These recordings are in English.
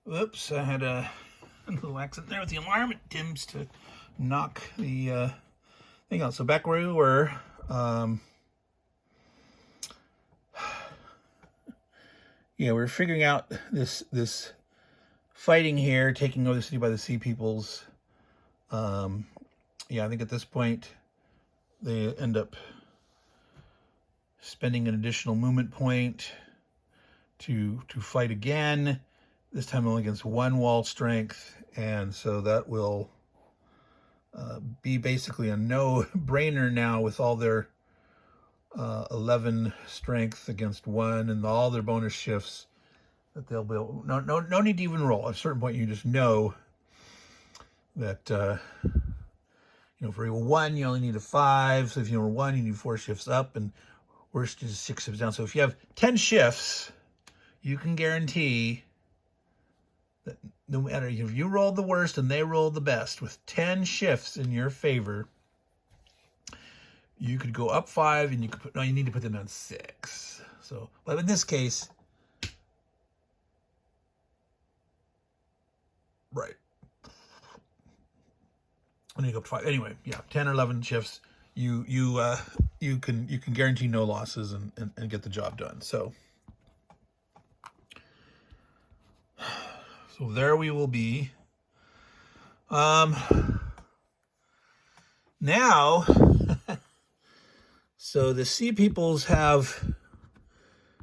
Whoops, I had a little accident there with the alarm. It dims to knock the thing out. So back where we were, yeah, we're figuring out this fighting here, taking over the city by the Sea Peoples. Yeah, I think at this point they end up spending an additional movement point to fight again. This time only against one wall strength, and so that will be basically a no-brainer now with all their 11 strength against 1 and all their bonus shifts that they'll be able, no need to even roll. At a certain point, you just know that for a 1 you only need a 5. So if you roll 1, you need 4 shifts up, and worst is 6 shifts down. So if you have 10 shifts, you can guarantee that no matter if you rolled the worst and they rolled the best, with 10 shifts in your favor, you could go up 5, and you could put, no, you need to put them down 6. So, but in this case, right, when you go up to 5, anyway, yeah, 10 or 11 shifts, you can guarantee no losses and get the job done. So there we will be. Now, so the Sea Peoples have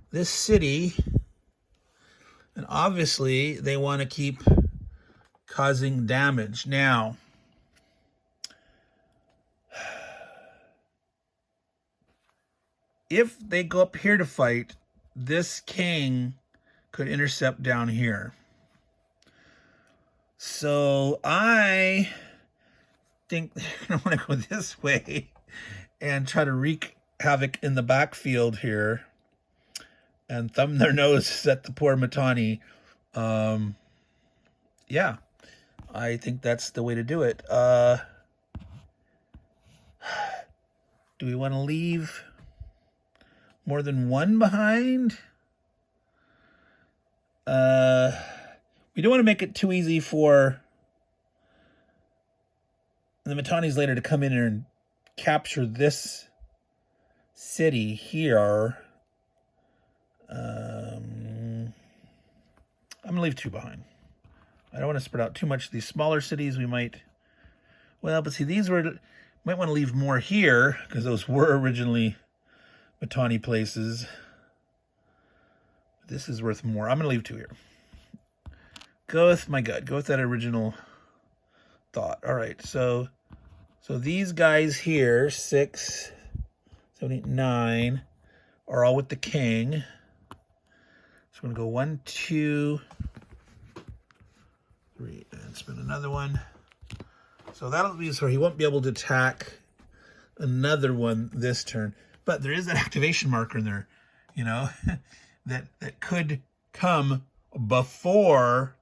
this city, and obviously they want to keep causing damage. Now, if they go up here to fight, this king could intercept down here. So I think they're going to want to go this way and try to wreak havoc in the backfield here and thumb their noses at the poor Mitanni. Yeah, I think that's the way to do it. Do we want to leave more than 1 behind? We don't want to make it too easy for the Mitannis later to come in and capture this city here. I'm going to leave 2 behind. I don't want to spread out too much. These smaller cities we might... Well, but see, these were... Might want to leave more here, because those were originally Mitanni places. This is worth more. I'm going to leave 2 here. Go with my gut. Go with that original thought. All right, so these guys here, 6, 7, 8, 9, are all with the king. So we're going to go 1, 2, 3, and spin another one. So that'll be, so he won't be able to attack another one this turn. But there is that activation marker in there, that could come before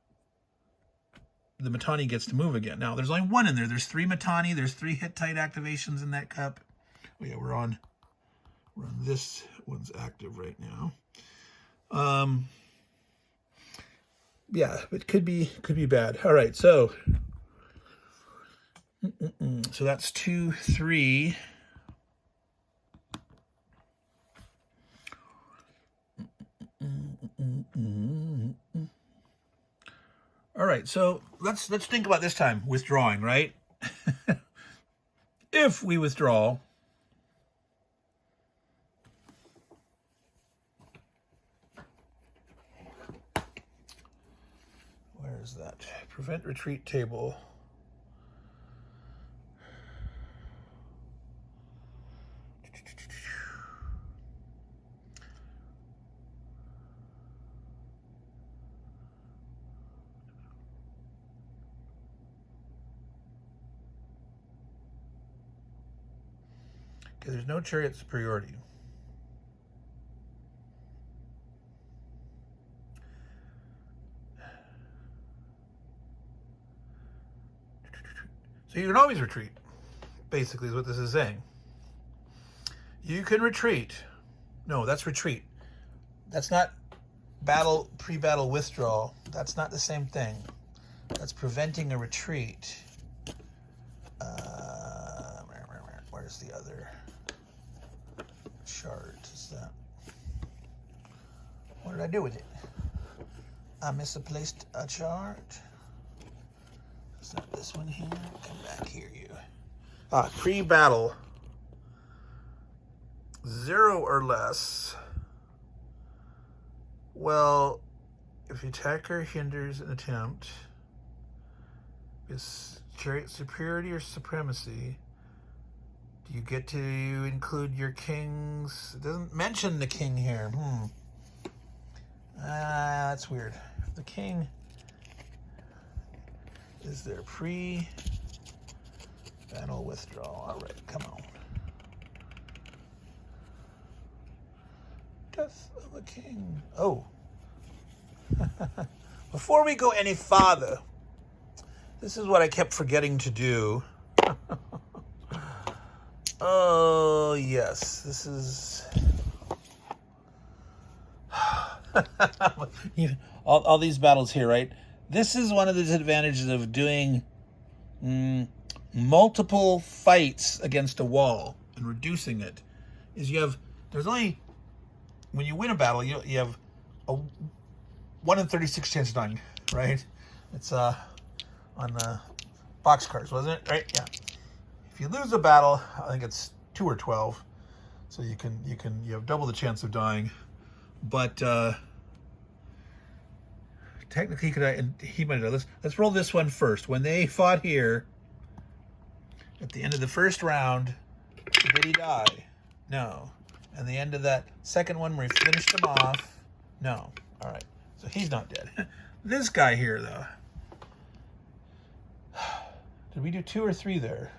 the Mitanni gets to move again. Now, there's only 1 in there. There's 3 Mitanni. There's 3 Hittite activations in that cup. Oh, yeah, we're on this one's active right now. Yeah, it could be bad. All right, so that's 2, 3. All right, so let's think about this time withdrawing, right? If we withdraw, where is that? Prevent retreat table. Okay, there's no chariot superiority. So you can always retreat, basically is what this is saying. You can retreat. No, that's retreat. That's not pre-battle withdrawal. That's not the same thing. That's preventing a retreat. Where's the other chart? Is that? What did I do with it? I misplaced a chart. Is that this one here? Come back here, you. Pre-battle. 0 or less. Well, if the attacker hinders an attempt, is chariot superiority or supremacy? Do you get to include your kings? It doesn't mention the king here. That's weird. The king is their pre-battle withdrawal. All right, come on. Death of a king. Oh. Before we go any farther, this is what I kept forgetting to do. Oh, yes. This is... all these battles here, right? This is one of the disadvantages of doing multiple fights against a wall and reducing it. Is there's only, when you win a battle, you have a 1 in 36 chance of dying, right? It's on the boxcars, wasn't it? Right? Yeah. If you lose a battle, I think it's 2 or 12, so you have double the chance of dying. But technically, he might have. Let's roll this one first. When they fought here, at the end of the first round, did he die? No. And the end of that second one where he finished him off, no. All right. So he's not dead. This guy here, though. Did we do 2 or 3 there?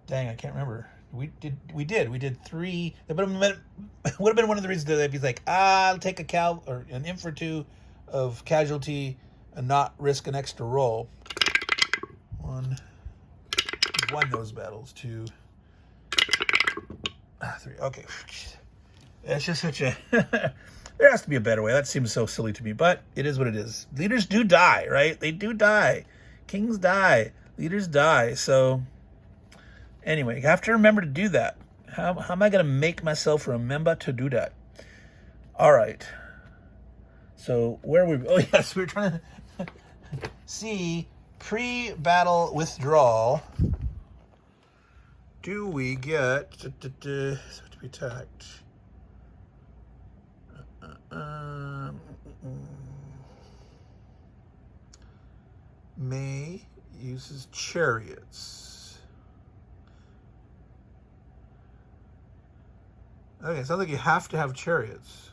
Dang, I can't remember. We did 3. It would have been one of the reasons that they'd be like, I'll take an inf or 2 of casualty and not risk an extra roll. 1. Won those battles. 2. 3. Okay. It's just such a... There has to be a better way. That seems so silly to me, but it is what it is. Leaders do die, right? They do die. Kings die. Leaders die. So, anyway, you have to remember to do that. How am I going to make myself remember to do that? All right. So, where were we? Oh, yes, we were trying to see pre-battle withdrawal. Do we get to be attacked? May uses chariots. Okay, sounds like you have to have chariots.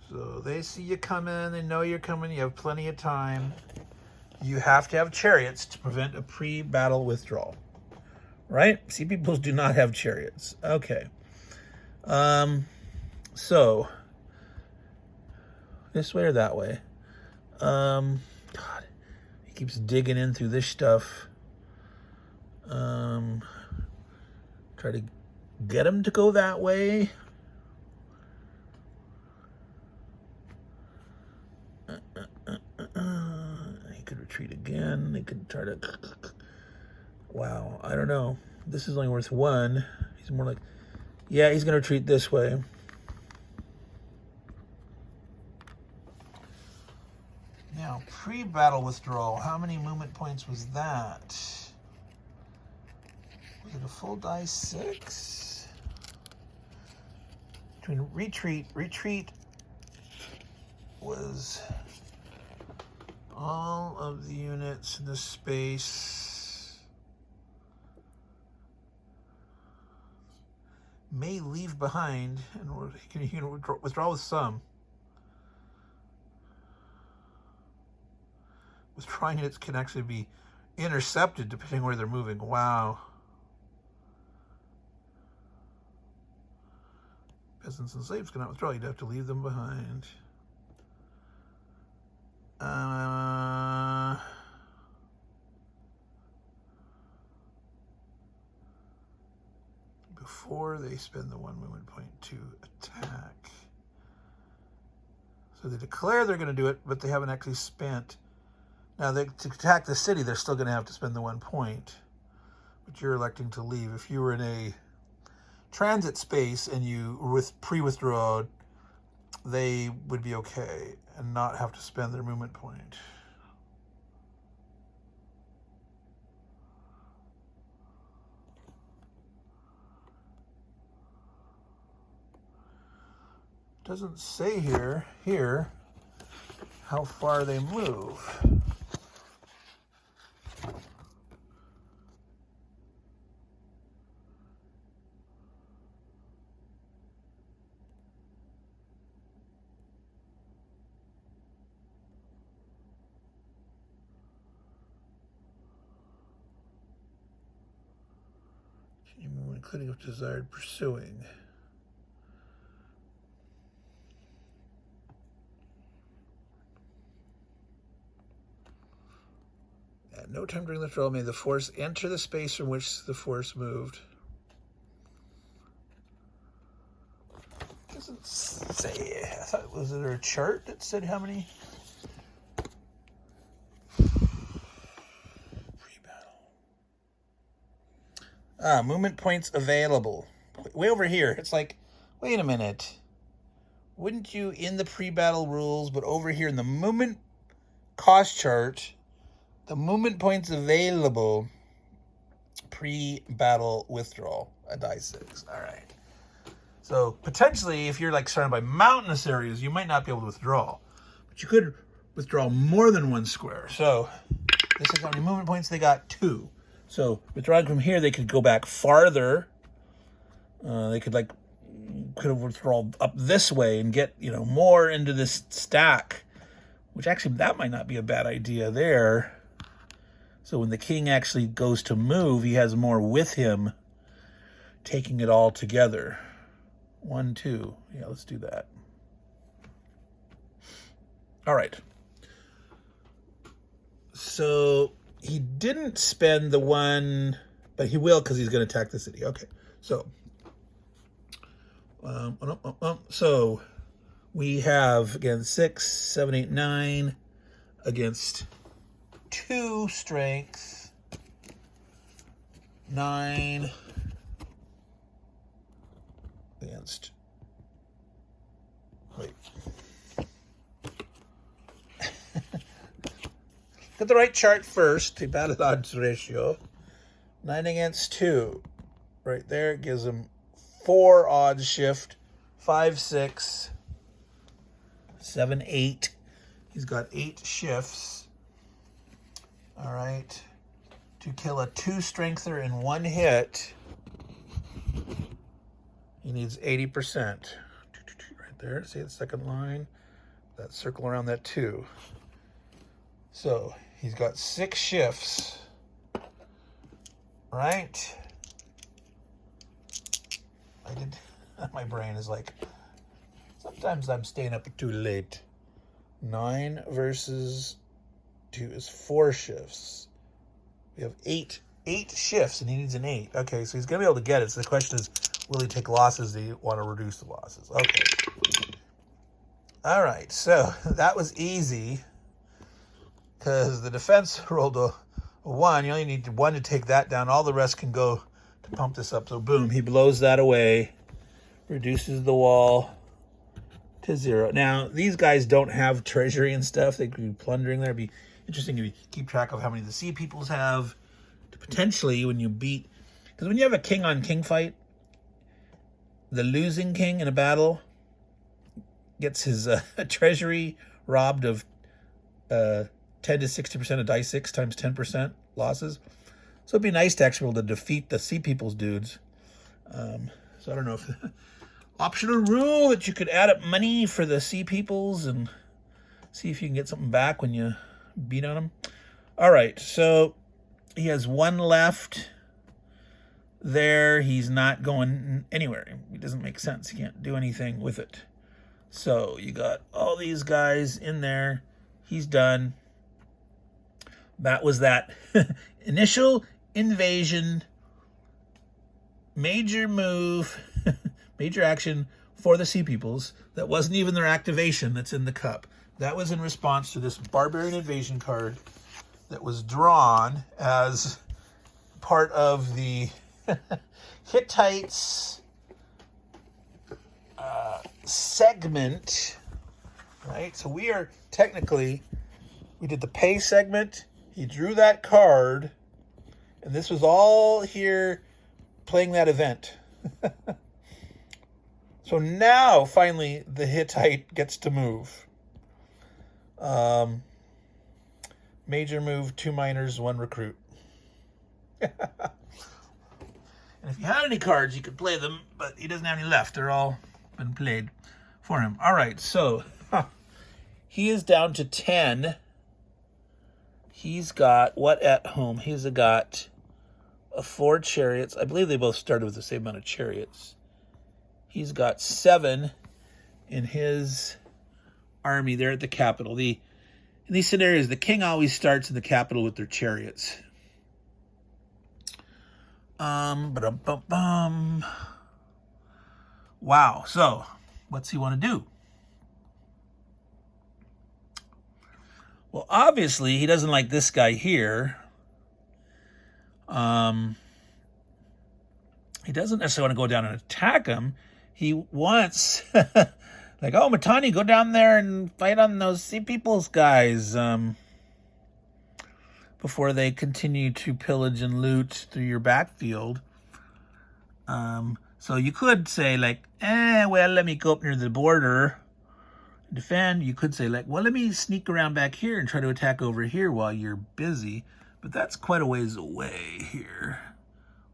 So they see you coming, they know you're coming, you have plenty of time. You have to have chariots to prevent a pre-battle withdrawal. Right? Sea peoples do not have chariots. Okay. So, this way or that way? God, he keeps digging in through this stuff. Try to get him to go that way. He could retreat again. They could try to... Wow, I don't know. This is only worth 1. He's more like... Yeah, he's going to retreat this way. Now, pre-battle withdrawal. How many movement points was that? Was it a full die 6? Between retreat was all of the units in the space. May leave behind, and you can withdraw with some. Withdrawing units can actually be intercepted depending where they're moving. Wow. Peasants and slaves cannot withdraw. You'd have to leave them behind. they spend the 1 movement point to attack. So they declare they're going to do it, but they haven't actually spent. Now, to attack the city, they're still going to have to spend the 1 point, but you're electing to leave. If you were in a transit space and you pre-withdraw, they would be okay and not have to spend their movement point. Doesn't say here how far they move. Including if desired pursuing. At no time during the withdrawal may the force enter the space from which the force moved. Doesn't say. I thought, was there a chart that said how many? Movement points available. Way over here. It's like, wait a minute. Wouldn't you in the pre-battle rules, but over here in the movement cost chart, the movement points available pre-battle withdrawal, a die 6. All right. So potentially, if you're like surrounded by mountainous areas, you might not be able to withdraw, but you could withdraw more than 1 square. So this is how many movement points they got? 2. So withdrawing from here, they could go back farther. They could have withdrawn up this way and get, more into this stack, which actually that might not be a bad idea there. So when the king actually goes to move, he has more with him, taking it all together. 1, 2. Yeah, let's do that. All right. So he didn't spend the 1, but he will because he's going to attack the city. Okay, so so we have again 6, 7, 8, 9 against 2 strength, 9 against. Wait. Get the right chart first. The battle odds ratio. 9 against 2. Right there gives him 4 odds shift. 5, 6, 7, 8. He's got 8 shifts. All right. To kill a 2 strengther in 1 hit, he needs 80%. Right there. See the second line? That circle around that 2. So he's got 6 shifts, right? My brain is like, sometimes I'm staying up too late. 9 versus 2 is 4 shifts. We have 8 shifts, and he needs an 8. Okay, so he's going to be able to get it. So the question is, will he take losses? Do you want to reduce the losses? Okay. All right, so that was easy. Because the defense rolled a 1. You only need 1 to take that down. All the rest can go to pump this up. So boom, he blows that away. Reduces the wall to 0. Now, these guys don't have treasury and stuff. They could be plundering there. It'd be interesting to keep track of how many the sea peoples have. To potentially, when you beat... Because when you have a king-on-king fight, the losing king in a battle gets his treasury robbed of... 10 to 60% of die 6 times 10% losses. So it'd be nice to actually be able to defeat the sea people's dudes. So I don't know if optional rule that you could add up money for the sea peoples and see if you can get something back when you beat on them. All right, so he has 1 left there. He's not going anywhere. It doesn't make sense. He can't do anything with it. So you got all these guys in there. He's done. That was that initial invasion major move, major action for the Sea Peoples that wasn't even their activation that's in the cup. That was in response to this Barbarian Invasion card that was drawn as part of the Hittites segment, right? So we are technically, we did the pay segment. He drew that card, and this was all here playing that event. So now, finally, the Hittite gets to move. Major move, 2 minors, 1 recruit. And if you had any cards, you could play them, but he doesn't have any left. They're all been played for him. All right, so he is down to 10. He's got what at home? He's got 4 chariots. I believe they both started with the same amount of chariots. He's got 7 in his army there at the capital. In these scenarios, the king always starts in the capital with their chariots. Wow. So, what's he want to do? Well, obviously, he doesn't like this guy here. He doesn't necessarily want to go down and attack him. He wants, like, oh, Mitanni, go down there and fight on those Sea Peoples guys before they continue to pillage and loot through your backfield. So you could say, like, well, let me go up near the border and defend. You could say, like, well, let me sneak around back here and try to attack over here while you're busy. But that's quite a ways away here.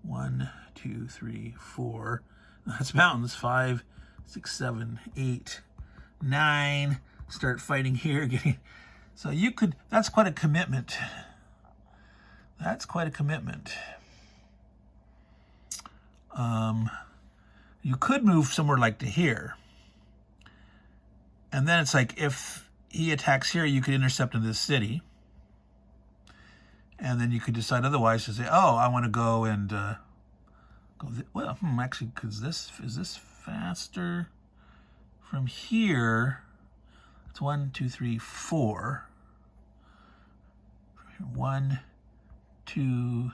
1, 2, 3, 4. That's mountains. 5, 6, 7, 8, 9. Start fighting here. So you could, that's quite a commitment. That's quite a commitment. You could move somewhere like to here. And then it's like, if he attacks here, you could intercept in this city. And then you could decide otherwise to say, oh, I want to go and go. Well, actually, because is this faster from here? It's 1, 2, 3, 4. 1, 2.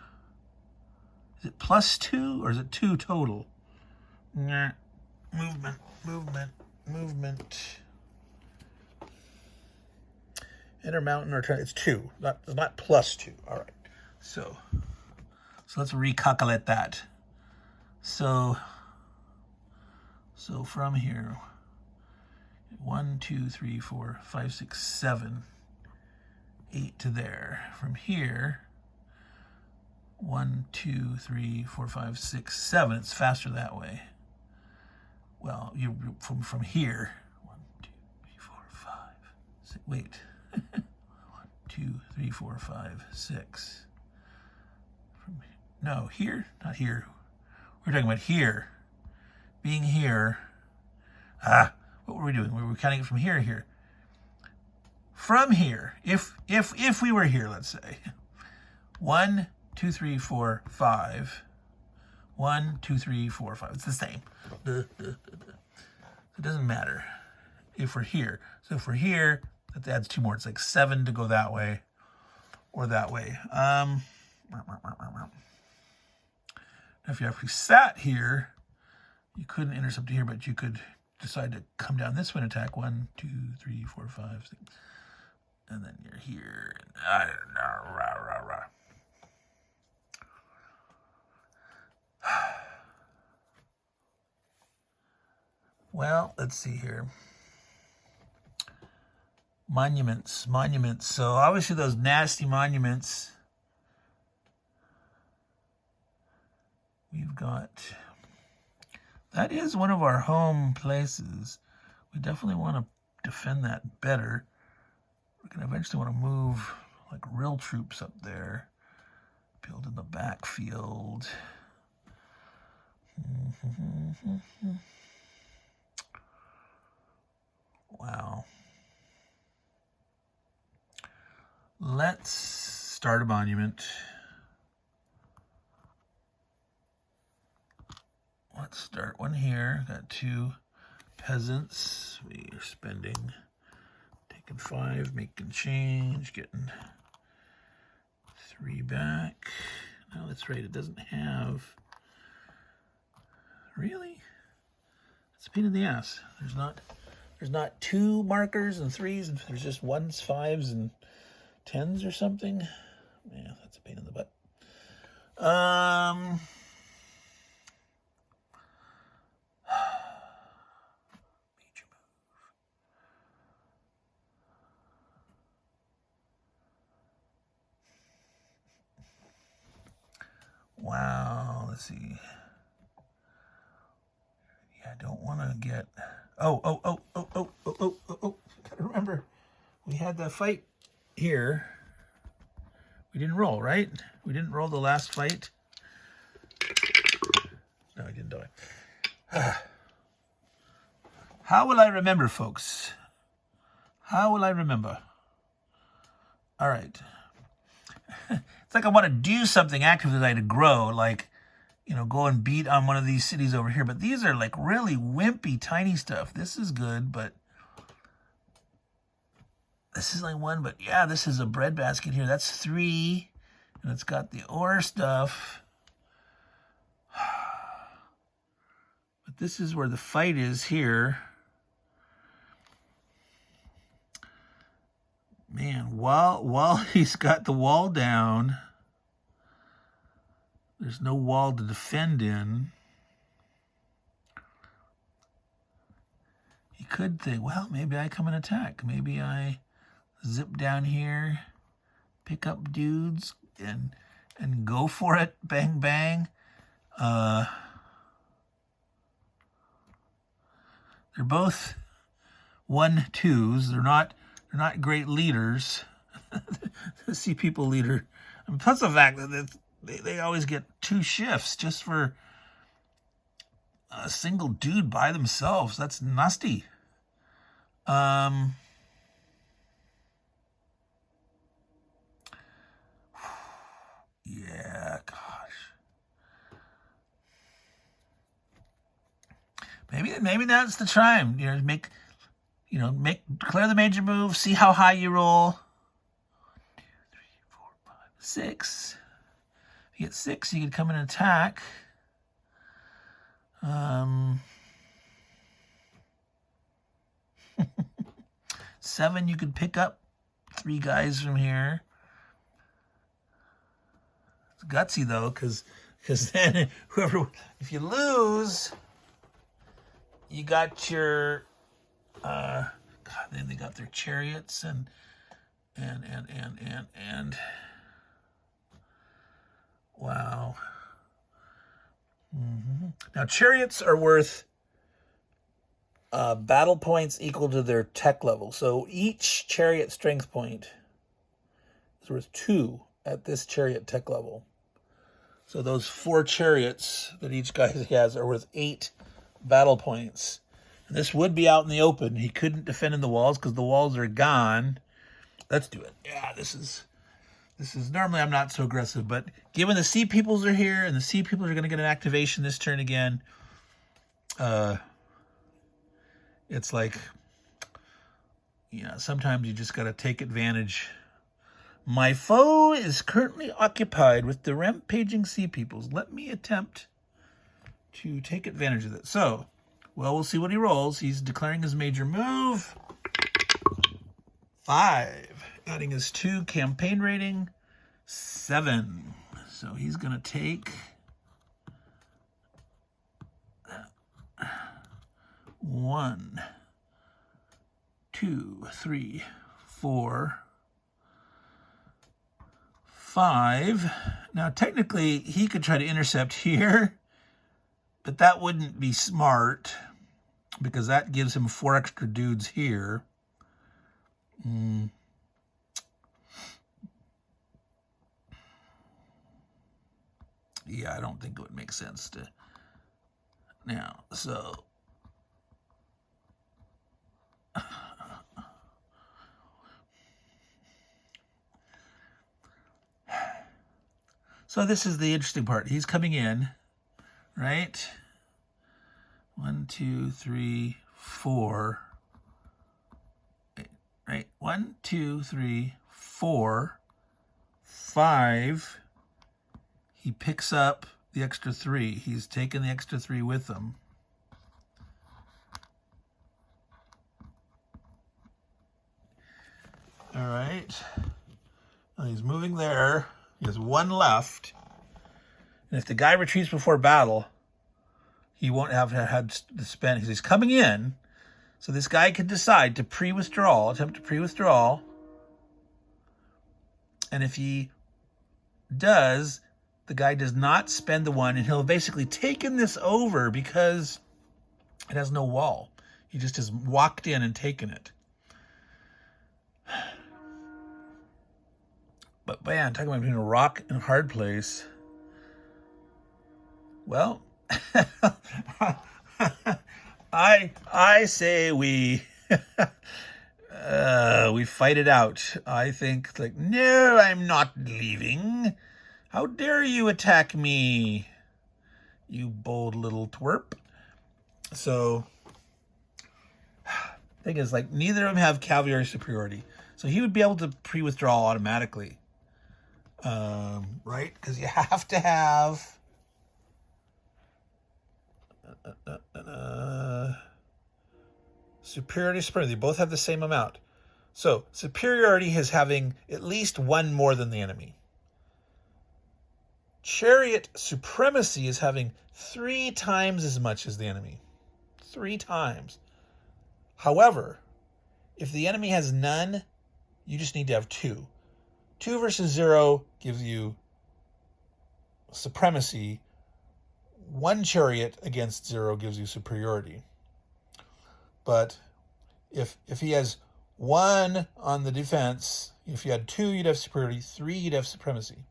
Is it +2 or is it 2 total? Nah. Movement. Intermountain or it's 2. It's not +2. All right. So let's recalculate that. So from here, 1, 2, 3, 4, 5, 6, 7, 8 to there. From here, 1, 2, 3, 4, 5, 6, 7. It's faster that way. Well, you from here. 1, 2, 3, 4, 5, 6. Wait. 1, 2, 3, 4, 5, 6. No, here, not here. We're talking about here. Being here. What were we doing? We were counting it from here to here. From here, if we were here, let's say. 1, 2, 3, 4, 5. 1, 2, 3, 4, 5. It's the same. It doesn't matter if we're here. So if we're here, that adds 2 more. It's like 7 to go that way or that way. If you actually sat here, you couldn't intercept here, but you could decide to come down this way and attack. 1, 2, 3, 4, 5, 6. And then you're here. Well, let's see here. Monuments. So obviously those nasty monuments. We've got, that is one of our home places. We definitely want to defend that better. We're going to eventually want to move like real troops up there. Build in the backfield. Wow. Let's start a monument. got 2 peasants. We are spending, taking 5, making change, getting 3 back. No, that's right, it doesn't have, really? It's a pain in the ass. There's not 2 markers and 3s, there's just 1s, 5s, and 10s or something. Yeah, that's a pain in the butt. Major move. Wow, let's see. Yeah, I don't want to get... Oh. Gotta remember, we had that fight here. We didn't roll, right? We didn't roll the last fight. No, I didn't die. How will I remember, folks? How will I remember? All right. It's like I want to do something actively to grow, like, you know, go and beat on one of these cities over here. But these are like really wimpy, tiny stuff. This is good, but this is like 1. But yeah, this is a breadbasket here. That's 3, and it's got the ore stuff. But this is where the fight is here. Man, while he's got the wall down, there's no wall to defend in. He could think, well, maybe I come and attack. Maybe I zip down here, pick up dudes, and go for it. Bang, bang. They're both 1-2s. They're not great leaders. The Sea People leader. And plus the fact that they always get 2 shifts just for a single dude by themselves. That's nasty. Yeah, gosh. Maybe that's the time. Declare the major move, see how high you roll. 1, 2, 3, 4, 5, 6. If you get 6, you could come and attack. 7, you could pick up 3 guys from here. It's gutsy though, because then if you lose, you got your then they got their chariots and wow. Now chariots are worth battle points equal to their tech level. So each chariot strength point is worth 2 at this chariot tech level. So those 4 chariots that each guy has are worth 8 battle points. And this would be out in the open. He couldn't defend in the walls because the walls are gone. Let's do it. Yeah, this is normally I'm not so aggressive, but given the Sea Peoples are here and the Sea Peoples are going to get an activation this turn again, it's like, sometimes you just got to take advantage. My foe is currently occupied with the rampaging Sea Peoples. Let me attempt to take advantage of it. So, well, we'll see what he rolls. He's declaring his major move. 5, adding his 2 campaign rating, 7. So he's going to take 1, 2, 3, 4, 5. Now, technically, he could try to intercept here, but that wouldn't be smart because that gives him 4 extra dudes here. Yeah, I don't think it would make sense to. Now, so. So this is the interesting part. He's coming in, right? 1, 2, 3, 4. Right? 1, 2, 3, 4, 5. He picks up the extra 3. He's taken the extra 3 with him. All right. Now he's moving there. He has 1 left. And if the guy retreats before battle, he won't have had to spend, because he's coming in. So this guy could decide to pre-withdrawal, attempt to pre-withdrawal. And if he does, the guy does not spend the 1, and he'll have basically taken this over because it has no wall. He just has walked in and taken it. But man, talking about being a rock and a hard place. Well, I say we we fight it out. I think, like, no, I'm not leaving. How dare you attack me, you bold little twerp. So, thing is, like, neither of them have cavalry superiority. So he would be able to pre-withdraw automatically. Right? Because you have to have superiority. They both have the same amount. So superiority is having at least 1 more than the enemy. Chariot supremacy is having 3 times as much as the enemy. 3 times. However, if the enemy has none, you just need to have 2. 2 versus 0 gives you supremacy. 1 chariot against 0 gives you superiority. But if he has 1 on the defense, if you had 2, you'd have superiority. 3, you'd have supremacy.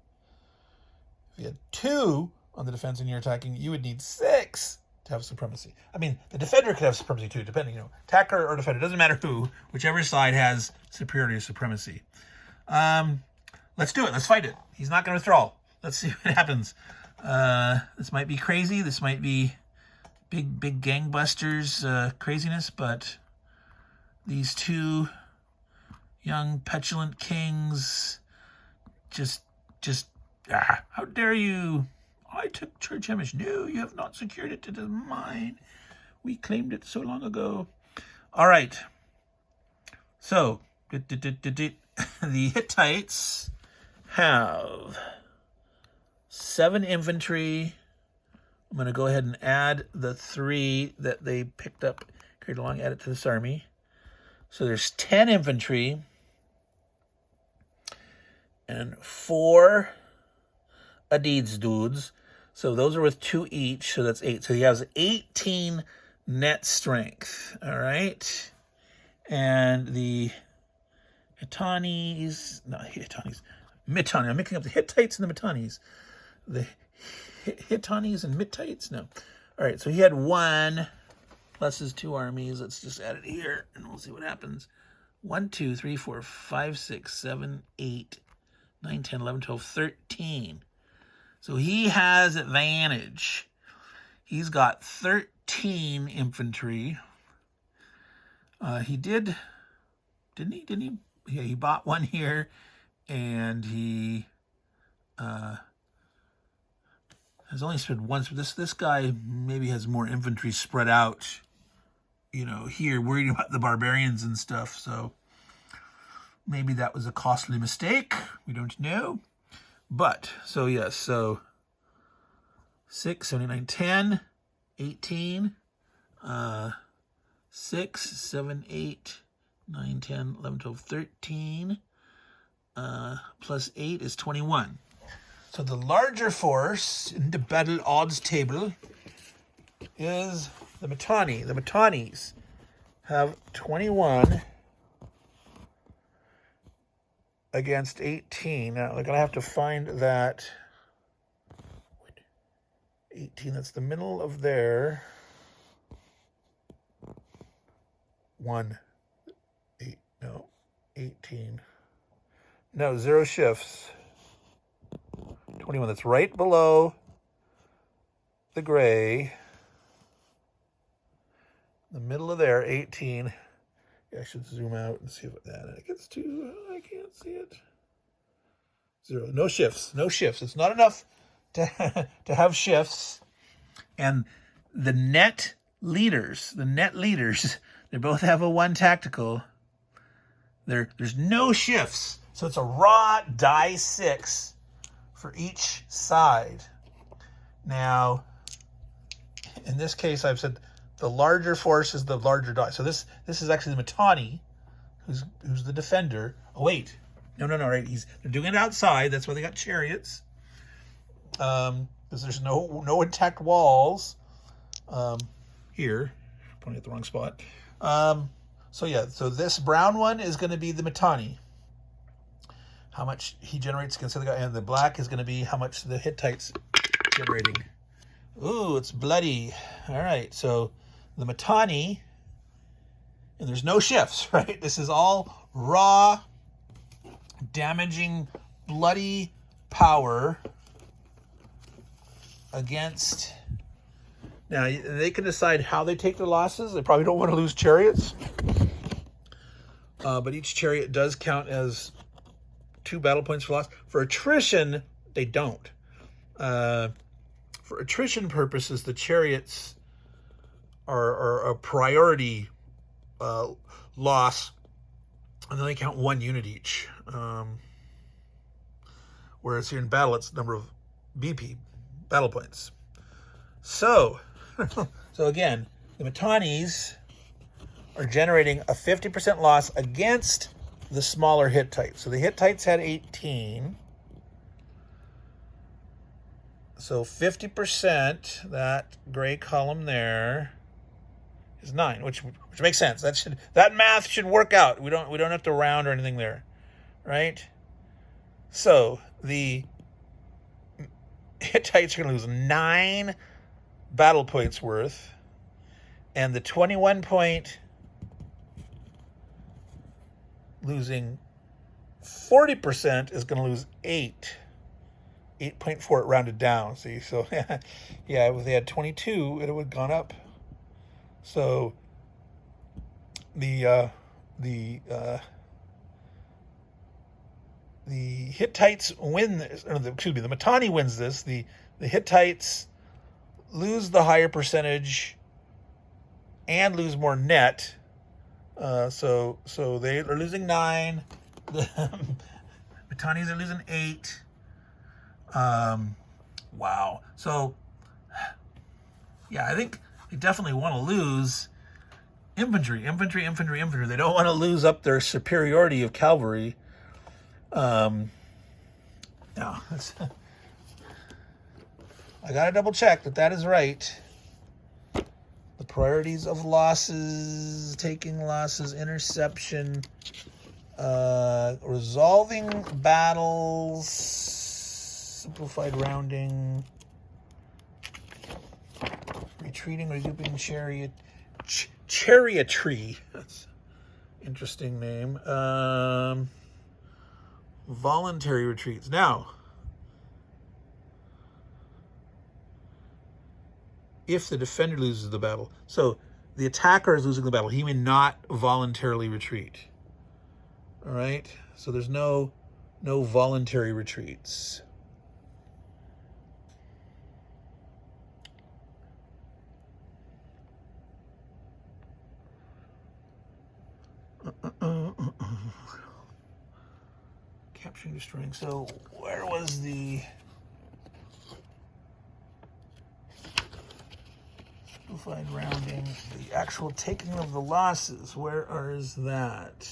If you had 2 on the defense and you're attacking, you would need 6 to have supremacy. I mean, the defender could have supremacy too, depending, attacker or defender, doesn't matter who, whichever side has superiority or supremacy. Let's do it. Let's fight it. He's not going to withdraw. Let's see what happens. This might be crazy. This might be big gangbusters craziness, but these 2 young petulant kings just how dare you? I took church image. No, you have not secured it. It is mine. We claimed it so long ago. All right. So the Hittites have 7 infantry. I'm going to go ahead and add the 3 that they picked up, carried along, add it to this army. So there's 10 infantry and 4 Adids dudes. So those are with 2 each, so that's 8. So he has 18 net strength, all right? And the Mitanni, I'm mixing up the Hittites and the Mitannis. The Hittites and Hittites? No. All right, so he had 1 plus his 2 armies. Let's just add it here, and we'll see what happens. 1, 2, 3, 4, 5, 6, 7, 8, 9, 10, 11, 12, 13. So he has advantage. He's got 13 infantry. He did, didn't he? Yeah, he bought 1 here, and he has only spent once. This guy maybe has more infantry spread out, here, worried about the barbarians and stuff. So maybe that was a costly mistake. We don't know. But, so yes, so 6, 7, 8, 9, 10, 18, 6, 7, 8, 9, 10, 11, 12, 13, plus 8 is 21. So the larger force in the battle odds table is the Mitanni. The Mitannis have 21 against 18. Now, they're going to have to find that 18, that's the middle of their 1, 8, no, 18. No, 0 shifts. 21, that's right below the gray. The middle of there, 18. Yeah, I should zoom out and see if it gets too. I can't see it. 0. No shifts. No shifts. It's not enough to to have shifts. And the net leaders, they both have a 1 tactical. There's no shifts. So it's a raw die 6 for each side. Now, in this case, I've said the larger force is the larger die. So this is actually the Mitanni, who's the defender. Oh wait, no, right. They're doing it outside. That's why they got chariots. Because there's no intact walls. Here, pointing at the wrong spot. So yeah, so this brown one is going to be the Mitanni. How much he generates against the other guy, and the black is going to be how much the Hittites generating. Ooh, it's bloody. All right, so the Mitanni, and there's no shifts, right? This is all raw, damaging, bloody power against. Now, they can decide how they take their losses. They probably don't want to lose chariots. But each chariot does count as 2 battle points for loss. For attrition, they don't. For attrition purposes, the chariots are a priority loss, and then they count 1 unit each. Whereas here in battle, it's the number of BP, battle points. So again, the Mitannis are generating a 50% loss against the smaller Hittites. So the Hittites had 18. So 50%, that gray column there, is 9, which makes sense. That math should work out. We don't have to round or anything there, right? So the Hittites are going to lose 9 battle points worth, and the 21 point losing 40% is going to lose 8.4. It rounded down. See, so yeah, if they had 22, it would have gone up. So the Hittites win this, or the Mitanni wins this. The Hittites lose the higher percentage and lose more net. So they are losing 9. The Mitannis are losing 8. Wow. So yeah, I think they definitely want to lose infantry. They don't want to lose up their superiority of cavalry. No, I gotta double check that is right. The priorities of losses, taking losses, interception, resolving battles, simplified rounding, retreating, regrouping, chariotry. That's an interesting name. Voluntary retreats. Now, if the defender loses the battle, so the attacker is losing the battle, he may not voluntarily retreat. All right, so there's no voluntary retreats. Capturing, destroying. So where was the simplified rounding? The actual taking of the losses. Where is that?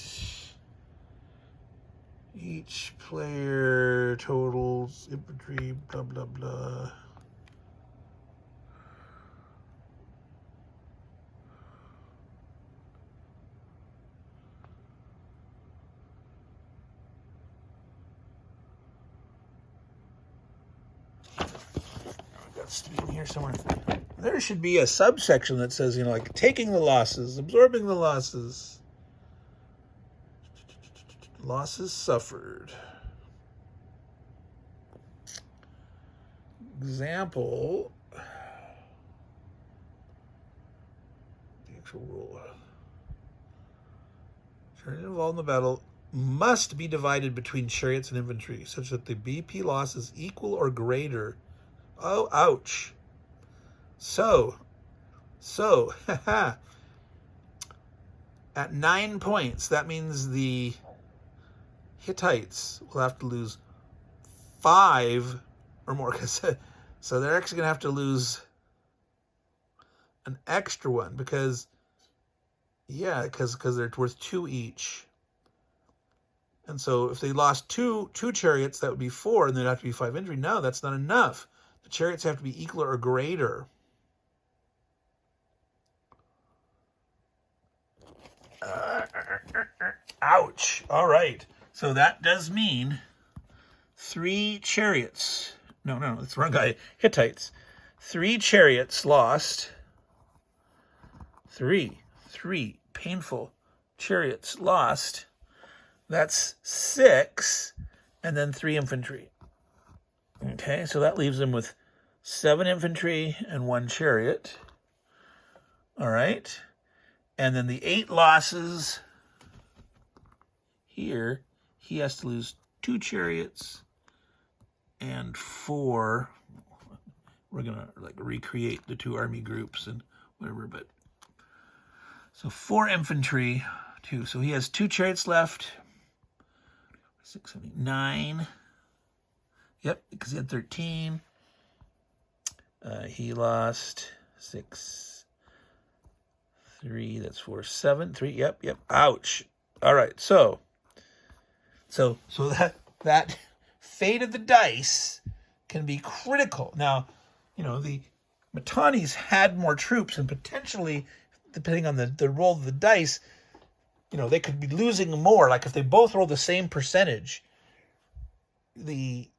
Each player totals infantry. Blah blah blah. In here somewhere, there should be a subsection that says, like taking the losses, absorbing the losses, losses suffered. Example: the actual rule. Chariots involved in the battle must be divided between chariots and infantry, such that the BP loss is equal or greater. Oh, ouch. So, at 9 points, that means the Hittites will have to lose 5 or more. So they're actually going to have to lose an extra one because they're worth 2 each. And so if they lost two chariots, that would be 4, and there'd have to be 5 infantry. No, that's not enough. The chariots have to be equal or greater. Ouch. All right. So that does mean 3 chariots. No, that's the wrong guy. Hittites. 3 chariots lost. 3 painful chariots lost. That's 6, and then 3 infantry. Okay, so that leaves them with 7 infantry and 1 chariot. All right. And then the 8 losses here, he has to lose 2 chariots and 4. We're going to like recreate the 2 army groups and whatever, but so 4 infantry, 2. So he has 2 chariots left. 6, 7, 8, 9. Yep, because he had 13. He lost 6, 3. That's 4, 7, 3. Yep. Ouch. All right. So that fate of the dice can be critical. Now, the Mitannis had more troops, and potentially, depending on the roll of the dice, they could be losing more. Like if they both roll the same percentage, the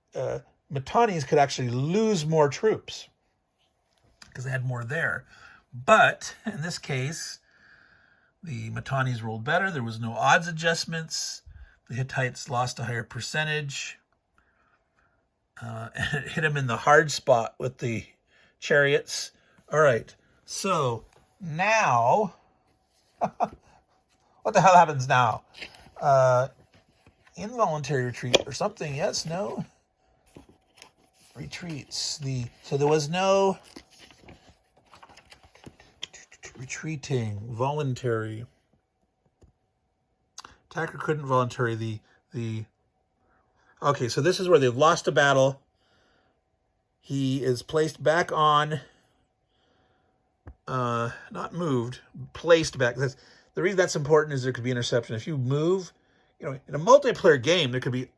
Mitannis could actually lose more troops because they had more there. But in this case, the Mitannis rolled better. There was no odds adjustments. The Hittites lost a higher percentage. And it hit them in the hard spot with the chariots. All right. So now, what the hell happens now? Involuntary retreat or something? Yes, no? Retreats. So there was no retreating. Voluntary. Attacker couldn't voluntary. Okay, so this is where they've lost a battle. He is placed back on, not moved, placed back. The reason that's important is there could be interception. If you move, in a multiplayer game, there could be,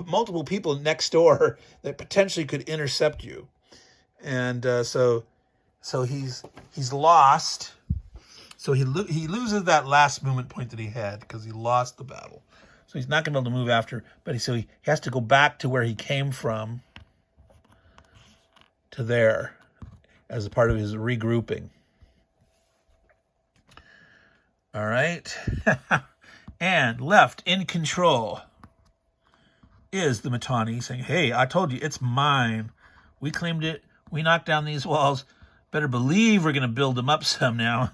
multiple people next door that potentially could intercept you. And so he's lost. So he loses that last movement point that he had because he lost the battle. So he's not going to be able to move after, but he has to go back to where he came from to there as a part of his regrouping. All right. And left in control is the Mitanni saying, hey, I told you, it's mine. We claimed it. We knocked down these walls. Better believe we're going to build them up some now.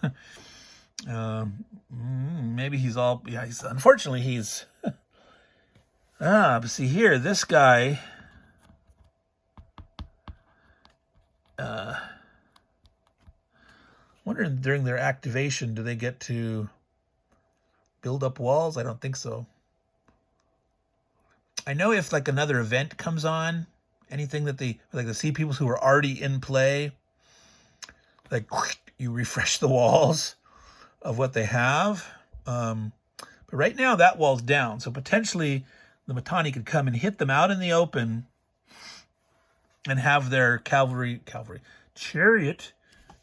Maybe unfortunately he's, but see here, this guy, wondering during their activation, do they get to build up walls? I don't think so. I know if like another event comes on, anything that the sea peoples who are already in play, like you refresh the walls of what they have. But right now that wall's down. So potentially the Mitanni could come and hit them out in the open and have their chariot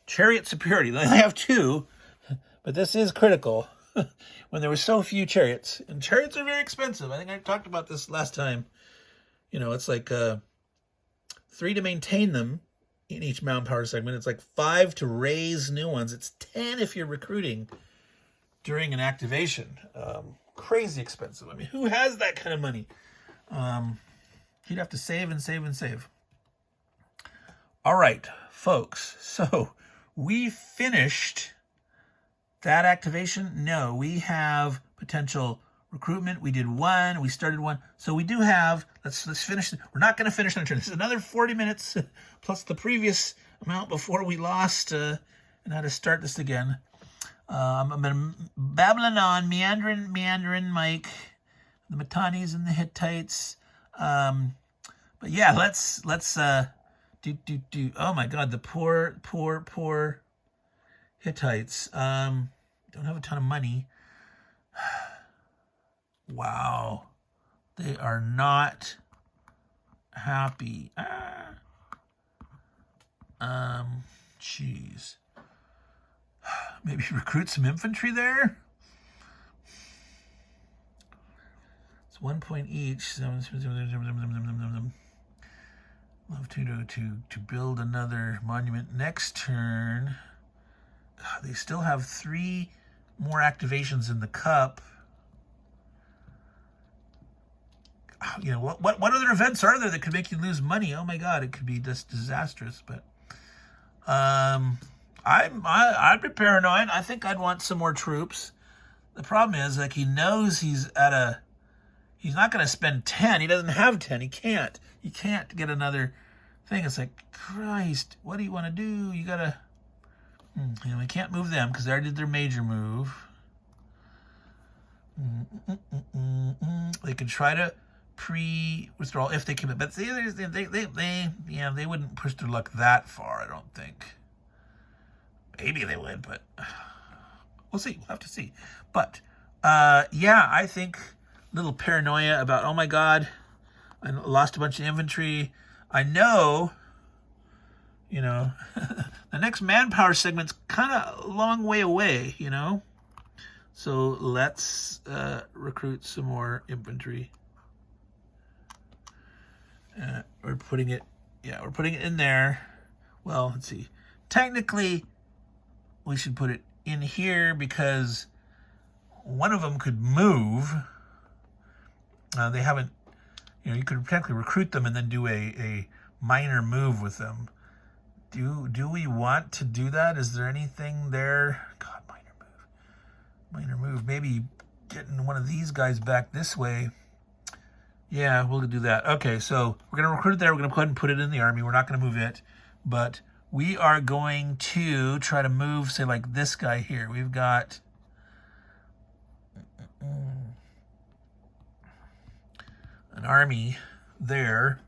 superiority. They only have 2, but this is critical when there were so few chariots. And chariots are very expensive. I think I talked about this last time. It's like 3 to maintain them in each mountain power segment. It's like 5 to raise new ones. It's 10 if you're recruiting during an activation. Crazy expensive. I mean, who has that kind of money? You'd have to save and save and save. All right, folks. So we finished That activation, no. We have potential recruitment. We did one. We started one. So we do have, let's finish. We're not going to finish on turn. This is another 40 minutes plus the previous amount before we lost and how to start this again. I'm going to babbling on, meandering Mike, the Mitannis and the Hittites. But yeah, let's do. Oh my God, the poor Hittites. Don't have a ton of money. Wow, they are not happy. Jeez. Maybe recruit some infantry there. It's 1 point each. Love to build another monument next turn. God, they still have 3 more activations in the cup. You know, what other events are there that could make you lose money? Oh my God, it could be just disastrous. But I'd be paranoid. I think I'd want some more troops. The problem is, like, he knows he's not going to spend 10. He doesn't have 10. He can't get another thing. It's like, Christ, what do you want to do? You got to, you know, we can't move them because they already did their major move. They could try to pre-withdrawal if they commit, but they wouldn't push their luck that far, I don't think. Maybe they would, but we'll see. We'll have to see. But yeah, I think a little paranoia about, oh my God, I lost a bunch of infantry. I know, you know, the next manpower segment's kind of a long way away, you know. So let's recruit some more infantry. We're putting it in there. Well, let's see. Technically, we should put it in here because one of them could move. They haven't, you know, you could technically recruit them and then do a minor move with them. Do we want to do that? Is there anything there? God, minor move. Maybe getting one of these guys back this way. Yeah, we'll do that. Okay, so we're going to recruit it there. We're going to go ahead and put it in the army. We're not going to move it, but we are going to try to move, say, like this guy here. We've got an army there.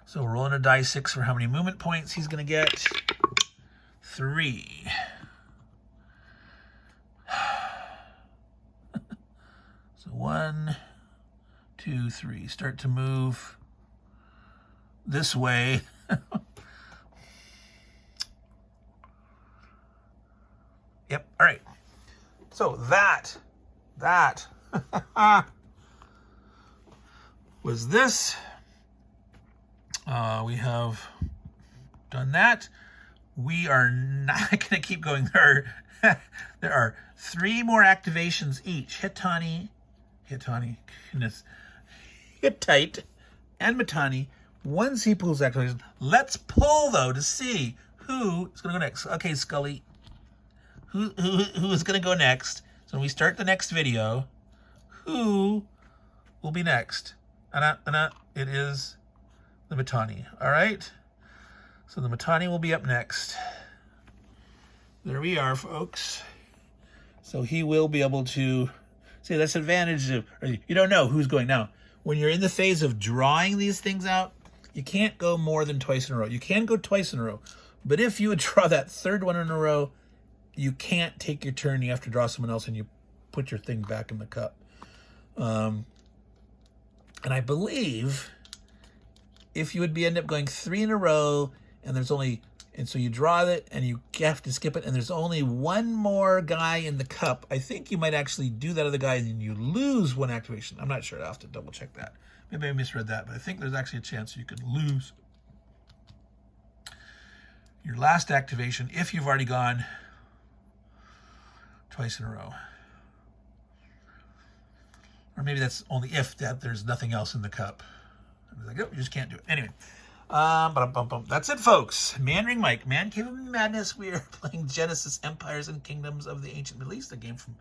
So we're rolling a die 6 for how many movement points he's going to get. 3. So 1, 2, 3. Start to move this way. Yep. All right. So that was this. We have done that. We are not going to keep going. There are 3 more activations each. Hittite, and Mitanni. Once he pulls activations, let's pull though to see who is going to go next. Okay, Scully. Who is going to go next? So when we start the next video, who will be next? It is the Mitanni. All right. So the Mitanni will be up next. There we are, folks. So he will be able to see. That's the advantage of, you don't know who's going now. When you're in the phase of drawing these things out, you can't go more than twice in a row. You can go twice in a row, but if you would draw that 3rd one in a row, you can't take your turn. You have to draw someone else, and you put your thing back in the cup. And I believe if you would end up going 3 in a row, and so you draw it, and you have to skip it, and there's only 1 more guy in the cup, I think you might actually do that other guy, and then you lose 1 activation. I'm not sure. I'll have to double check that. Maybe I misread that, but I think there's actually a chance you could lose your last activation if you've already gone twice in a row. Or maybe that's only if that there's nothing else in the cup. I was like, oh, you just can't do it. Anyway, That's it, folks. Meandering Mike, Man Cave of Madness. We are playing Genesis Empires and Kingdoms of the Ancient Middle East, a game from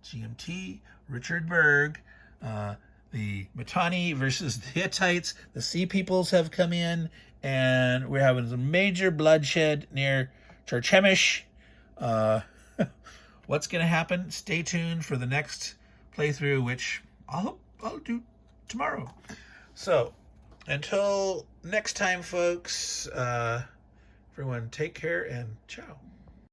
GMT, Richard Berg. The Mitanni versus the Hittites. The Sea Peoples have come in, and we're having some major bloodshed near Churchemish. What's going to happen? Stay tuned for the next playthrough, which I'll do tomorrow. So, until next time, folks, everyone take care and ciao.